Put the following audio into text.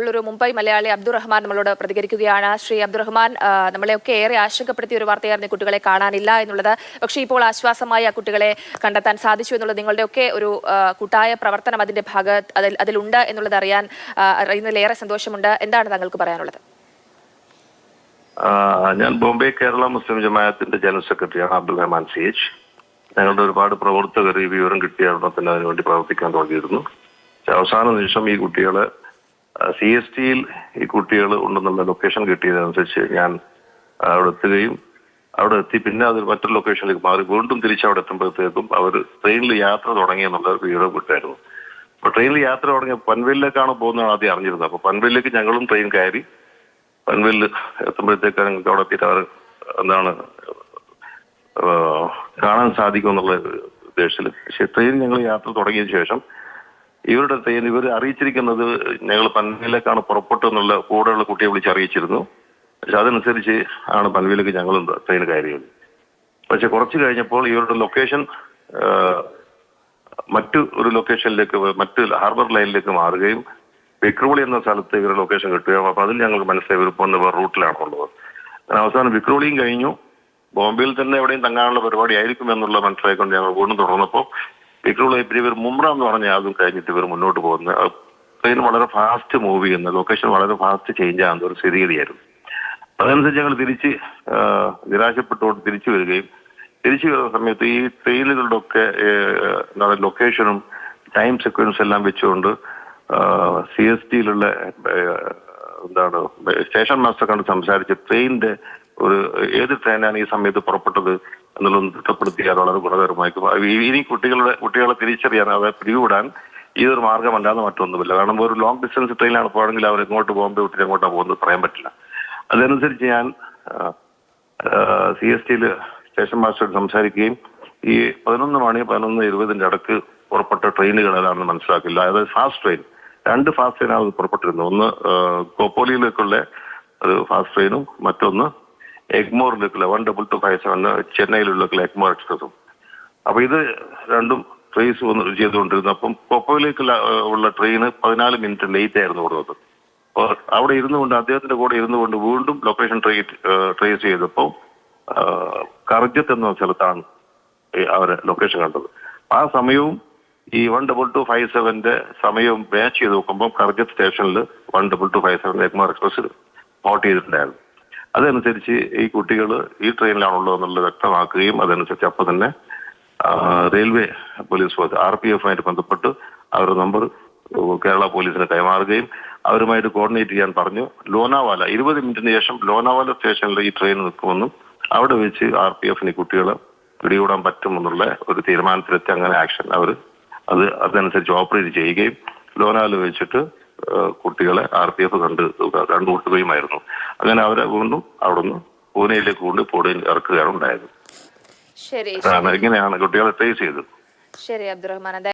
ഇപ്പോൾ ഒരു മുംബൈ മലയാളി അബ്ദുറഹ്മാൻ നമ്മളോട് പ്രതികരിക്കുകയാണ്. ശ്രീ അബ്ദുറഹ്മാൻ, നമ്മളെയൊക്കെ ഏറെ ആശങ്കപ്പെടുത്തിയ ഒരു വാർത്തയായിരുന്നു കുട്ടികളെ കാണാനില്ല എന്നുള്ളത്. പക്ഷേ ഇപ്പോൾ ആശ്വാസമായി ആ കുട്ടികളെ കണ്ടെത്താൻ സാധിച്ചു എന്നുള്ളത് നിങ്ങളുടെയൊക്കെ ഒരു കൂട്ടായ പ്രവർത്തനം അതിന്റെ അതിലുണ്ട് എന്നുള്ളത് അറിയുന്നതിലേറെ സന്തോഷമുണ്ട്. എന്താണ് താങ്കൾക്ക് പറയാനുള്ളത്? ഞാൻ ബോംബെ കേരള മുസ്ലിം ജമാഅത്തിന്റെ ജനറൽ സെക്രട്ടറിയാണ് അബ്ദുറഹ്മാൻ CH. ഞങ്ങളുടെ ഒരുപാട് പ്രവർത്തകർ ഈ വിവരം കിട്ടിയ ഉടനെ തന്നെ അതിനുവേണ്ടി പ്രവർത്തിക്കാൻ തുടങ്ങിയിരുന്നു. അവസാന നിമിഷം ഈ കുട്ടികളെ CSTയിൽ ഈ കുട്ടികൾ ഉണ്ടെന്നുള്ള ലൊക്കേഷൻ കിട്ടിയതനുസരിച്ച് ഞാൻ അവിടെ എത്തുകയും അവിടെ എത്തി പിന്നെ അത് മറ്റൊരു ലൊക്കേഷനിലേക്ക് മാറി വീണ്ടും തിരിച്ച് അവിടെ എത്തുമ്പോഴത്തേക്കും അവർ ട്രെയിനിൽ യാത്ര തുടങ്ങിയെന്നുള്ള വിവരം കിട്ടായിരുന്നു. അപ്പൊ ട്രെയിനിൽ യാത്ര തുടങ്ങിയ പൻവേലിലേക്കാണ് പോകുന്നതാണ് ആദ്യം അറിഞ്ഞിരുന്നത്. അപ്പൊ പൻവേലിലേക്ക് ഞങ്ങളും ട്രെയിൻ കയറി പൻവേലിൽ എത്തുമ്പോഴത്തേക്ക് ഞങ്ങൾക്ക് അവിടെ എത്തിയിട്ട് അവർ എന്താണ് കാണാൻ സാധിക്കും എന്നുള്ള ഉദ്ദേശത്തിൽ. പക്ഷെ ട്രെയിൻ ഞങ്ങൾ യാത്ര തുടങ്ങിയതിനു ശേഷം ഇവരുടെ ട്രെയിൻ ഇവർ അറിയിച്ചിരിക്കുന്നത് ഞങ്ങൾ പൻവേലിലേക്കാണ് പുറപ്പെട്ടു എന്നുള്ള കൂടെയുള്ള കുട്ടിയെ വിളിച്ച് അറിയിച്ചിരുന്നു. പക്ഷെ അതനുസരിച്ച് ആണ് പൻവേലിലേക്ക് ഞങ്ങൾ ട്രെയിൻ കയറിയത്. പക്ഷെ കുറച്ച് കഴിഞ്ഞപ്പോൾ ഇവരുടെ ലൊക്കേഷൻ മറ്റു ഒരു ലൊക്കേഷനിലേക്ക് മറ്റ് ഹാർബർ ലൈനിലേക്ക് മാറുകയും വിക്രോളി എന്ന സ്ഥലത്ത് ഇവരുടെ ലൊക്കേഷൻ കിട്ടുകയും അപ്പൊ അതിൽ ഞങ്ങൾക്ക് മനസ്സിലായി ഇവർ പോകുന്ന വേറെ റൂട്ടിലാണുള്ളത്. അവസാനം വിക്രോളിയും കഴിഞ്ഞു. ബോംബെയിൽ തന്നെ എവിടെയും തങ്ങാനുള്ള പരിപാടി ആയിരിക്കും എന്നുള്ള മനസ്സിലായിക്കൊണ്ട് ഞങ്ങൾ വീണ്ടും തുടർന്നപ്പോൾ വിക്രോളി ഇവർ മുംബ്ര എന്ന് പറഞ്ഞ അതും കഴിഞ്ഞിട്ട് ഇവർ മുന്നോട്ട് പോകുന്നത്. ട്രെയിൻ വളരെ ഫാസ്റ്റ് മൂവ് ചെയ്യുന്ന ലൊക്കേഷൻ വളരെ ഫാസ്റ്റ് ചേഞ്ച് ആകുന്ന ഒരു സ്ഥിതിഗതിയായിരുന്നു. അതനുസരിച്ച് ഞങ്ങൾ തിരിച്ച് നിരാശപ്പെട്ടുകൊണ്ട് തിരിച്ചു വരികയും തിരിച്ചു വരുന്ന സമയത്ത് ഈ ട്രെയിനുകളുടെ ഒക്കെ ലൊക്കേഷനും ടൈം സെക്വൻസ് എല്ലാം വെച്ചുകൊണ്ട് CSTയിലുള്ള എന്താണ് സ്റ്റേഷൻ മാസ്റ്റർ കണ്ട് സംസാരിച്ച് ട്രെയിനിന്റെ ഒരു ഏത് ട്രെയിനാണ് ഈ സമയത്ത് പുറപ്പെട്ടത് എന്നുള്ളത് തിട്ടപ്പെടുത്തിയാൽ വളരെ ഗുണകരമായിരിക്കും. ഇനി കുട്ടികളെ തിരിച്ചറിയാൻ അവരെ പിടികൂടാൻ ഇതൊരു മാർഗമല്ലാതെ മറ്റൊന്നുമില്ല. കാരണം ഒരു ലോങ് ഡിസ്റ്റൻസ് ട്രെയിനിലാണ് പോകണമെങ്കിൽ അവർ എങ്ങോട്ട് ബോംബെ വിട്ടിട്ട് എങ്ങോട്ടാണ് പോകുന്നത് പറയാൻ പറ്റില്ല. അതനുസരിച്ച് ഞാൻ CSTയിൽ സ്റ്റേഷൻ മാസ്റ്ററോട് സംസാരിക്കുകയും ഈ 11 മണി 11:20 അടുക്ക് പുറപ്പെട്ട ട്രെയിനുകൾ ഏതാണെന്ന് മനസ്സിലാക്കില്ല. അതായത് ഫാസ്റ്റ് ട്രെയിൻ 2 ഫാസ്റ്റ് ട്രെയിനാണ് പുറപ്പെട്ടിരുന്നത്. ഒന്ന് കോപ്പോലിയിലേക്കുള്ള ഒരു ഫാസ്റ്റ് ട്രെയിനും മറ്റൊന്ന് എഗ്മോറിലേക്കുള്ള 12257 ചെന്നൈയിലുള്ള എഗ്മോർ എക്സ്പ്രസും. അപ്പൊ ഇത് രണ്ടും ട്രേസ് ചെയ്തുകൊണ്ടിരുന്നു. അപ്പം കോപ്പോയിലേക്കുള്ള ഉള്ള ട്രെയിന് 14 മിനിറ്റ് ലേറ്റ് ആയിരുന്നു കൊടുത്തത്. അപ്പോൾ അവിടെ ഇരുന്നുകൊണ്ട് അദ്ദേഹത്തിന്റെ കൂടെ ഇരുന്നുകൊണ്ട് വീണ്ടും ലൊക്കേഷൻ ട്രേസ് ചെയ്തപ്പോൾ കർജത്ത് എന്ന സ്ഥലത്താണ് അവരെ ലൊക്കേഷൻ കണ്ടത്. ആ സമയവും ഈ 12257 സമയവും മാച്ച് ചെയ്ത് നോക്കുമ്പോൾ കർജത്ത് സ്റ്റേഷനിൽ 12257 എഗ്മോർ എക്സ്പ്രസ് ഹോൾട്ട് ചെയ്തിട്ടുണ്ടായിരുന്നു. അതനുസരിച്ച് ഈ കുട്ടികൾ ഈ ട്രെയിനിലാണുള്ളത് എന്നുള്ളത് വ്യക്തമാക്കുകയും അതനുസരിച്ച് അപ്പോൾ തന്നെ റെയിൽവേ പോലീസ് ഫോഴ്സ് RPF ബന്ധപ്പെട്ട് അവരുടെ നമ്പർ കേരള പോലീസിന് കൈമാറുകയും അവരുമായിട്ട് കോർഡിനേറ്റ് ചെയ്യാൻ പറഞ്ഞു. ലോനാവാല 20 മിനിറ്റിന് ശേഷം ലോനാവാല സ്റ്റേഷനിൽ ഈ ട്രെയിൻ നിൽക്കുമെന്നും അവിടെ വെച്ച് RPF കുട്ടികളെ പിടികൂടാൻ പറ്റുമെന്നുള്ള ഒരു തീരുമാനത്തിലെത്തി അങ്ങനെ ആക്ഷൻ അതനുസരിച്ച് ഓപ്പറേറ്റ് ചെയ്യുകയും ലോനാവാല വെച്ചിട്ട് കുട്ടികളെ RPF കണ്ടുമുട്ടുകയുമായിരുന്നു. അങ്ങനെ അവരെ വീണ്ടും അവിടുന്ന് പൂനെയിലേക്ക് കൊണ്ട് പൂനെയിൽ ഇറക്കുകയാണ് ഉണ്ടായത്. ഇങ്ങനെയാണ് കുട്ടികളെ ട്രേസ് ചെയ്തത്. ശരി അബ്ദുറഹ്മാൻ.